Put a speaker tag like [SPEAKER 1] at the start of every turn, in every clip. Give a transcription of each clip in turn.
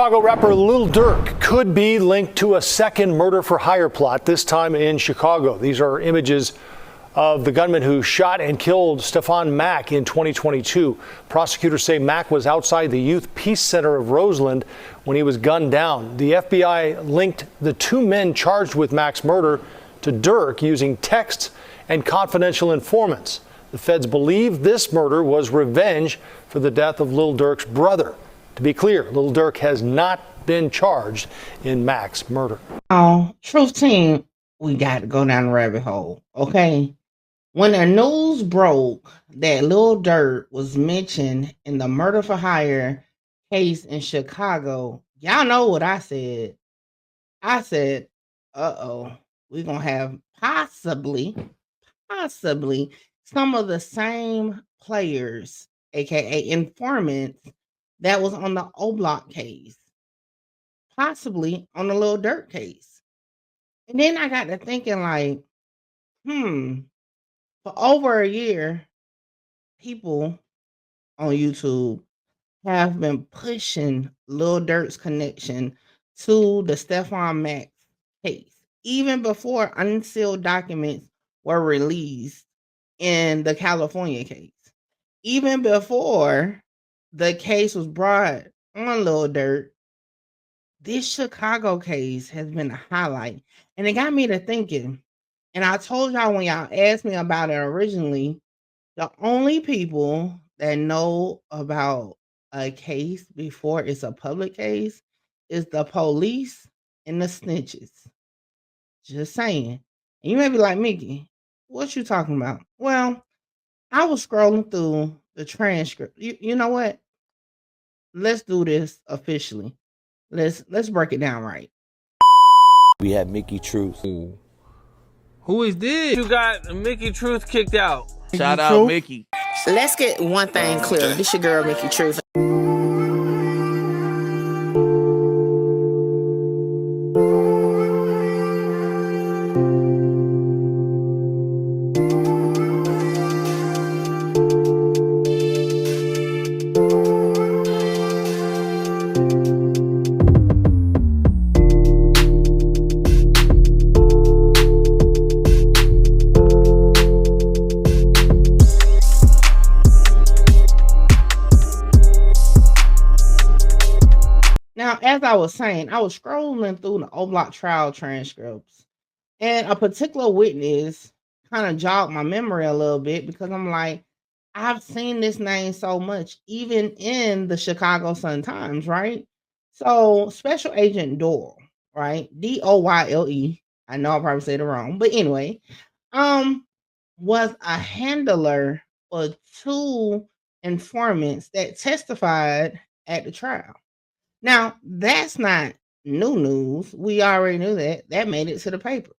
[SPEAKER 1] Chicago rapper Lil Durk could be linked to a second murder-for-hire plot, this time in Chicago. These are images of the gunman who shot and killed Stefan Mack in 2022. Prosecutors say Mack was outside the Youth Peace Center of Roseland when he was gunned down. The FBI linked the two men charged with Mack's murder to Durk using texts and confidential informants. The feds believe this murder was revenge for the death of Lil Durk's brother. To be clear, Lil Durk has not been charged in Mack's murder.
[SPEAKER 2] Oh, truth team, we got to go down the rabbit hole, okay? When the news broke that Lil Durk was mentioned in the murder for hire case in Chicago, y'all know what I said. I said, uh-oh, we're going to have possibly some of the same players, aka informants, that was on the Oblock case, possibly on the Lil Durk case. And then I got to thinking like, for over a year, people on YouTube have been pushing Lil Durk's connection to the Stefan Mack case, even before unsealed documents were released in the California case, even before the case was brought on Lil Durk. This Chicago case has been a highlight, and it got me to thinking. And I told y'all when y'all asked me about it originally, the only people that know about a case before it's a public case is the police and the snitches. Just saying. And you may be like, Mickey, what you talking about? Well, I was scrolling through the transcript. You know what? Let's do this officially. Let's break it down right.
[SPEAKER 3] We have Mickey Truth.
[SPEAKER 4] Who is this? You got Mickey Truth kicked out.
[SPEAKER 3] Shout out Mickey.
[SPEAKER 5] Let's get one thing clear. This your girl, Mickey Truth.
[SPEAKER 2] Now, as I was saying, I was scrolling through the Oblock trial transcripts, and a particular witness kind of jogged my memory a little bit because I'm like, I've seen this name so much, even in the Chicago Sun-Times, right? So, Special Agent Doyle, right? Doyle. I know I probably said it wrong, but anyway, was a handler for two informants that testified at the trial. Now, that's not new news. We already knew that. That made it to the paper.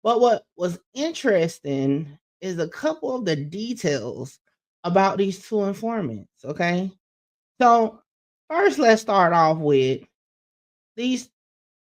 [SPEAKER 2] But what was interesting is a couple of the details about these two informants, okay? So, first, let's start off with these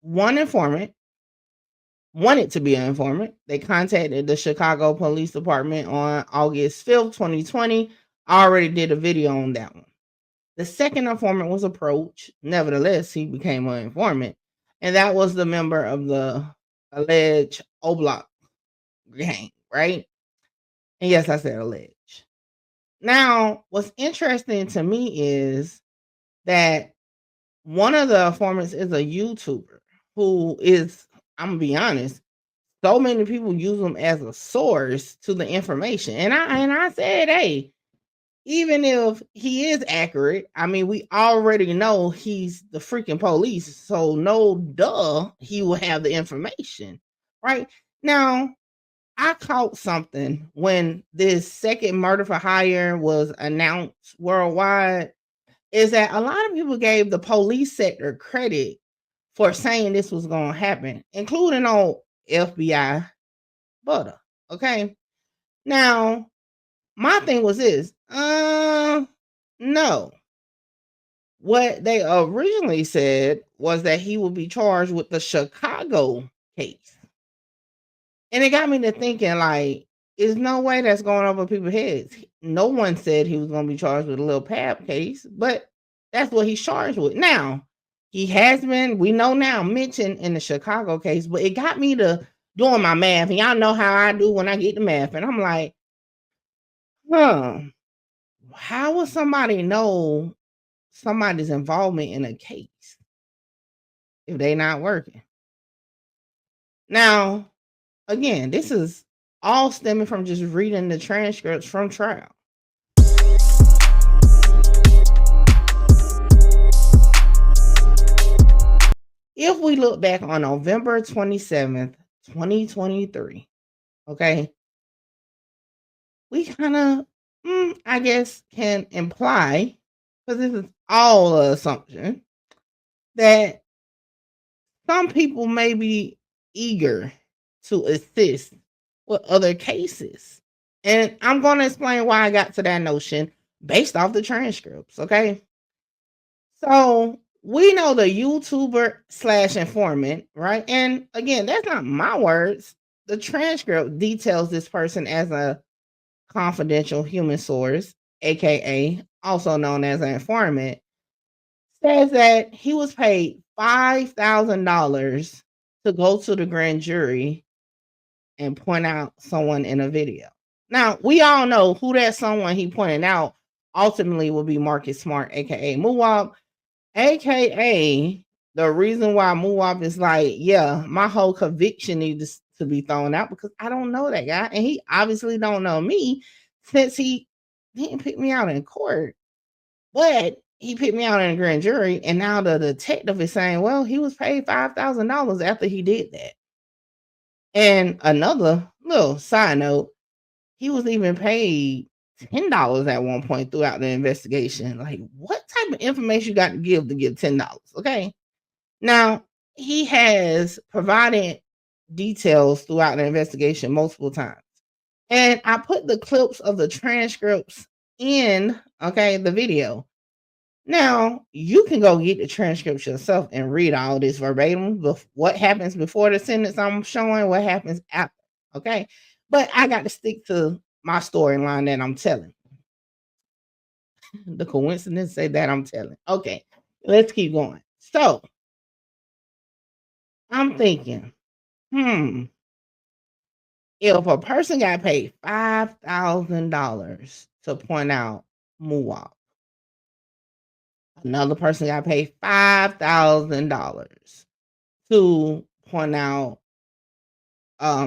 [SPEAKER 2] one informant wanted to be an informant. They contacted the Chicago Police Department on August 5th, 2020. I already did a video on that one. The second informant was approached. Nevertheless, he became an informant. And that was the member of the alleged Oblock gang, right? And yes, I said alleged. Now, what's interesting to me is that one of the informants is a YouTuber who is, I'm going to be honest, so many people use him as a source to the information. And I said, hey, even if he is accurate, I mean, we already know he's the freaking police. So no duh, he will have the information, right? Now, I caught something when this second murder for hire was announced worldwide, is that a lot of people gave the police sector credit for saying this was going to happen, including on FBI butter, okay? Now, my thing was this, no. What they originally said was that he would be charged with the Chicago case. And it got me to thinking, like, there's no way that's going over people's heads. No one said he was going to be charged with a Lil Pab case, but that's what he's charged with. Now, He has been, we know now, mentioned in the Chicago case, but it got me to doing my math. And y'all know how I do when I get the math. And I'm like, how would somebody know somebody's involvement in a case if they not working? Now, again, this is all stemming from just reading the transcripts from trial. If we look back on November 27th, 2023, okay, we kind of, I guess, can imply, because this is all an assumption, that some people may be eager to assist with other cases. And I'm going to explain why I got to that notion based off the transcripts, okay? So we know the YouTuber / informant, right? And again, that's not my words. The transcript details this person as a confidential human source, aka also known as an informant, says that he was paid $5,000 to go to the grand jury and point out someone in a video. Now, we all know who that someone he pointed out ultimately will be Marcus Smart, aka Muwab, aka the reason why Muwab is like, yeah, my whole conviction needs to be thrown out because I don't know that guy. And he obviously don't know me since he didn't pick me out in court. But he picked me out in a grand jury, and now the detective is saying, well, he was paid $5,000 after he did that. And another little side note, he was even paid $10 at one point throughout the investigation. Like, what type of information you got to give $10? Okay. Now, he has provided details throughout the investigation multiple times. And I put the clips of the transcripts in, okay, the video. Now, you can go get the transcripts yourself and read all this verbatim. What happens before the sentence I'm showing, what happens after, okay? But I got to stick to my storyline that I'm telling. The coincidence say that I'm telling. Okay, let's keep going. So, I'm thinking, if a person got paid $5,000 to point out Muwab, another person got paid $5,000 to point out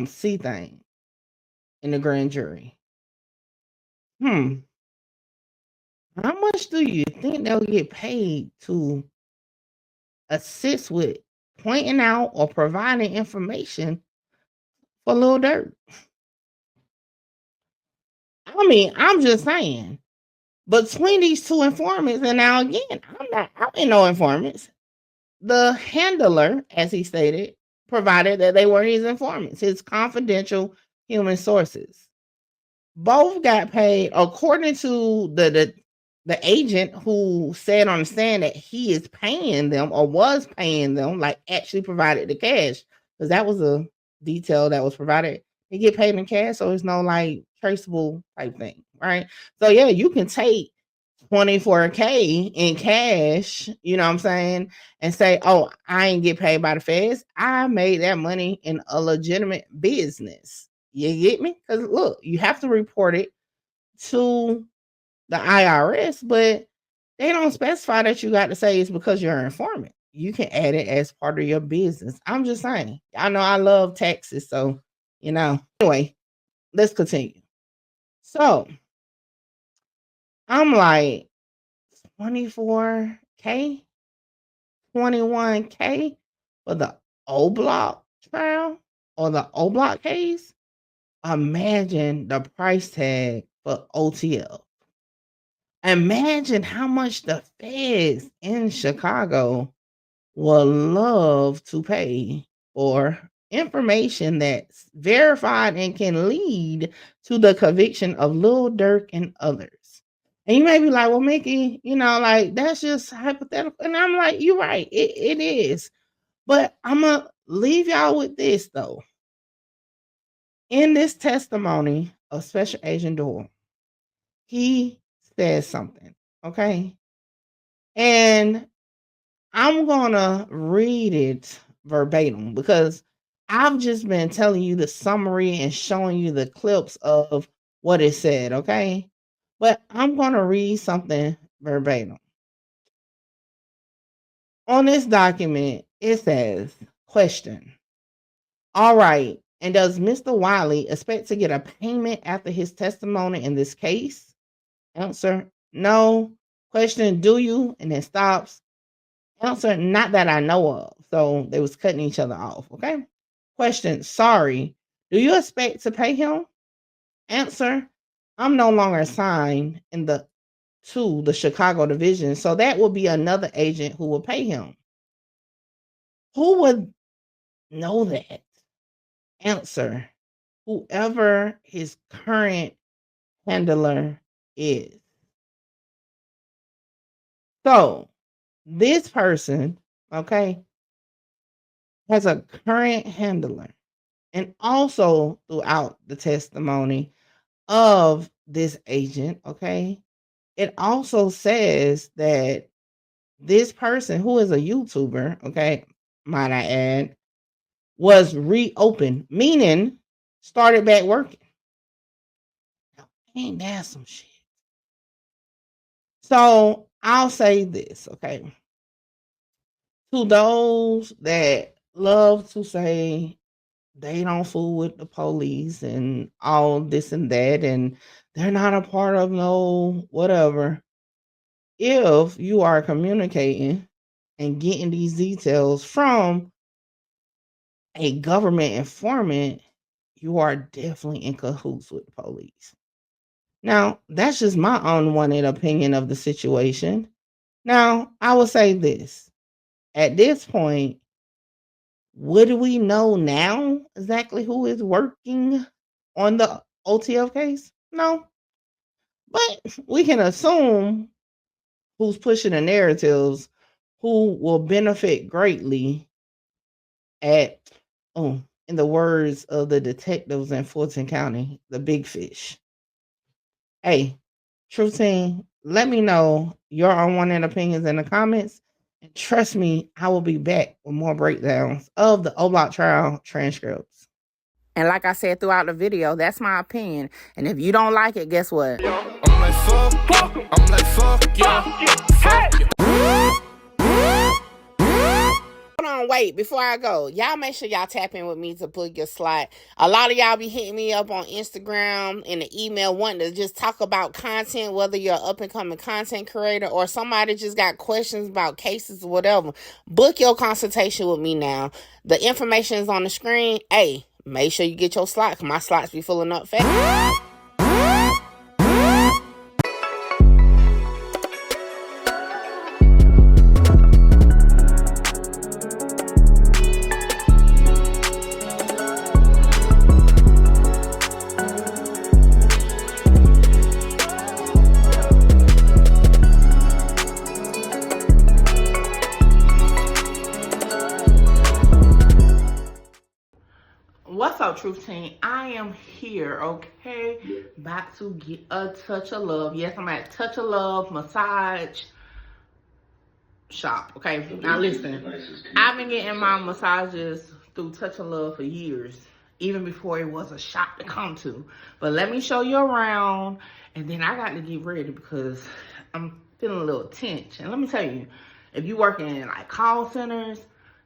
[SPEAKER 2] C-Thing in the grand jury. How much do you think they'll get paid to assist with pointing out or providing information for Lil Durk? I mean, I'm just saying, between these two informants, and now again, I ain't no informants. The handler, as he stated, provided that they were his informants, his confidential human sources. Both got paid according to the agent who said on the stand that he is paying them or was paying them, like actually provided the cash, because that was a detail that was provided. They get paid in cash, so it's no like traceable type thing, right? So yeah, you can take $24K in cash, you know what I'm saying, and say, oh, I ain't get paid by the feds. I made that money in a legitimate business. You get me? Because look, you have to report it to the IRS, but they don't specify that you got to say it's because you're an informant. You can add it as part of your business. I'm just saying. I know I love taxes, so, you know. Anyway, let's continue. So, I'm like, 24K, 21K for the Oblock trial or the Oblock case. Imagine the price tag for OTL. Imagine how much the feds in Chicago will love to pay for information that's verified and can lead to the conviction of Lil Durk and others. And you may be like, well, Mickey, you know, like that's just hypothetical. And I'm like, you're right, it is. But I'm going to leave y'all with this, though. In this testimony of Special Agent Doyle, he says something, okay? And I'm gonna read it verbatim because I've just been telling you the summary and showing you the clips of what it said, okay? But I'm gonna read something verbatim. On this document, it says, question. All right, and does Mr. Wiley expect to get a payment after his testimony in this case? Answer, no. Question, do you? And then stops. Answer, not that I know of. So they was cutting each other off, okay? Question, sorry. Do you expect to pay him? Answer, I'm no longer assigned to the Chicago division, so that will be another agent who will pay him. Who would know that? Answer, whoever his current handler is. So this person, okay, has a current handler. And also throughout the testimony of this agent, okay, it also says that this person, who is a YouTuber, okay, might I add, was reopened, meaning started back working. Now, ain't that some shit? So I'll say this, okay. To those that love to say they don't fool with the police and all this and that, and they're not a part of no whatever. If you are communicating and getting these details from a government informant, you are definitely in cahoots with the police. Now, that's just my unwanted opinion of the situation. Now, I will say this. At this point, would we know now exactly who is working on the OTF case? No. But we can assume who's pushing the narratives, who will benefit greatly at, in the words of the detectives in Fulton County, the big fish. Hey, Truth Team, let me know your unwanted opinions in the comments. And trust me, I will be back with more breakdowns of the Oblock trial transcripts.
[SPEAKER 5] And like I said throughout the video, that's my opinion. And if you don't like it, guess what?
[SPEAKER 6] I'm like, fuck yeah. Fuck yeah.
[SPEAKER 5] Hold on, wait, before I go, y'all make sure y'all tap in with me to book your slot. A lot of y'all be hitting me up on Instagram in the email wanting to just talk about content, whether you're an up-and-coming content creator or somebody just got questions about cases or whatever. Book your consultation with me now. The information is on the screen. Hey, make sure you get your slot because my slots be filling up fast.
[SPEAKER 2] What's up, Truth Team? I am here, okay? About to get a touch of love. Yes, I'm at Touch of Love Massage Shop, okay? Now listen, I've been getting my massages through Touch of Love for years, even before it was a shop to come to. But let me show you around, and then I got to get ready because I'm feeling a little tense. And let me tell you, if you work in like call centers,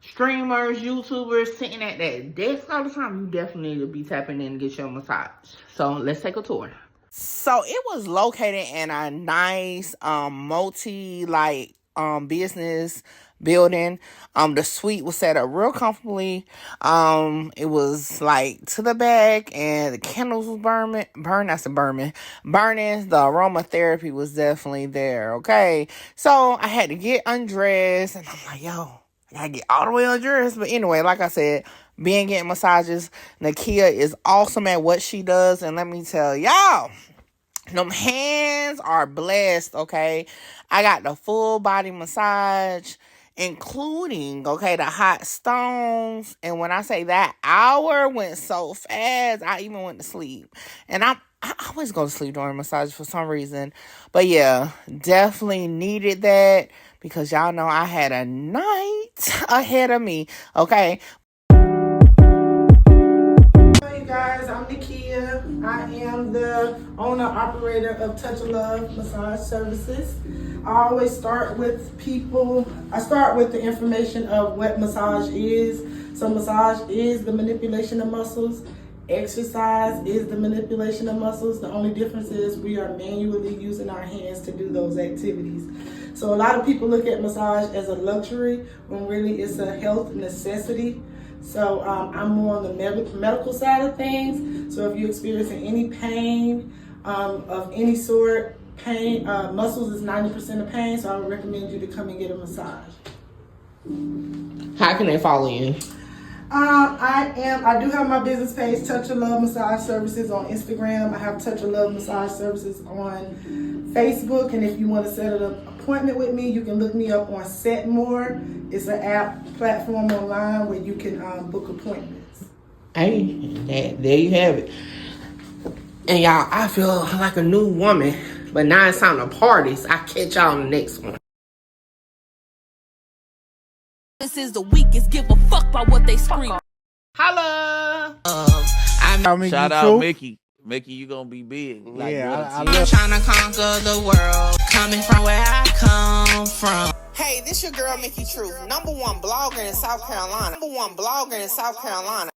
[SPEAKER 2] streamers, YouTubers, sitting at that desk all the time, you definitely need to be tapping in and get your massage. So let's take a tour.
[SPEAKER 5] So it was located in a nice multi business building. The suite was set up real comfortably. It was like to the back, and the candles was burning. The aromatherapy was definitely there. Okay, so I had to get undressed, and I'm like, yo, I gotta get all the way undressed. But anyway, like I said, being getting massages, Nakia is awesome at what she does, and let me tell y'all, them hands are blessed, okay? I got the full body massage, including, okay, the hot stones. And when I say that hour went so fast, I even went to sleep. And I always go to sleep during massage for some reason. But yeah, definitely needed that. because y'all know I had a night ahead of me, okay?
[SPEAKER 7] Hey guys, I'm Nakia. I am the owner-operator of Touch of Love Massage Services. I always start with people. I start with the information of what massage is. So massage is the manipulation of muscles. Exercise is the manipulation of muscles. The only difference is we are manually using our hands to do those activities. So a lot of people look at massage as a luxury when really it's a health necessity. So I'm more on the medical side of things. So if you're experiencing any pain of any sort, muscles is 90% of pain, so I would recommend you to come and get a massage.
[SPEAKER 2] How can they follow you?
[SPEAKER 7] I do have my business page, Touch of Love Massage Services, on Instagram. I have Touch of Love Massage Services on Facebook, and if you want to set an appointment with me, you can look me up on Setmore. It's an app platform online where you can book appointments.
[SPEAKER 2] Hey, there you have it. And y'all, I feel like a new woman, but now it's time to party. So I'll catch y'all on the next one.
[SPEAKER 8] This is the weakest, give a fuck about what they scream.
[SPEAKER 2] Holla!
[SPEAKER 4] Shout out Mickey. Mickey, you gonna be big. Like
[SPEAKER 5] I'm trying to conquer the world, coming from where I come from. Hey, this your girl, Mickey Truth, #1 blogger in South Carolina. #1 blogger in South Carolina.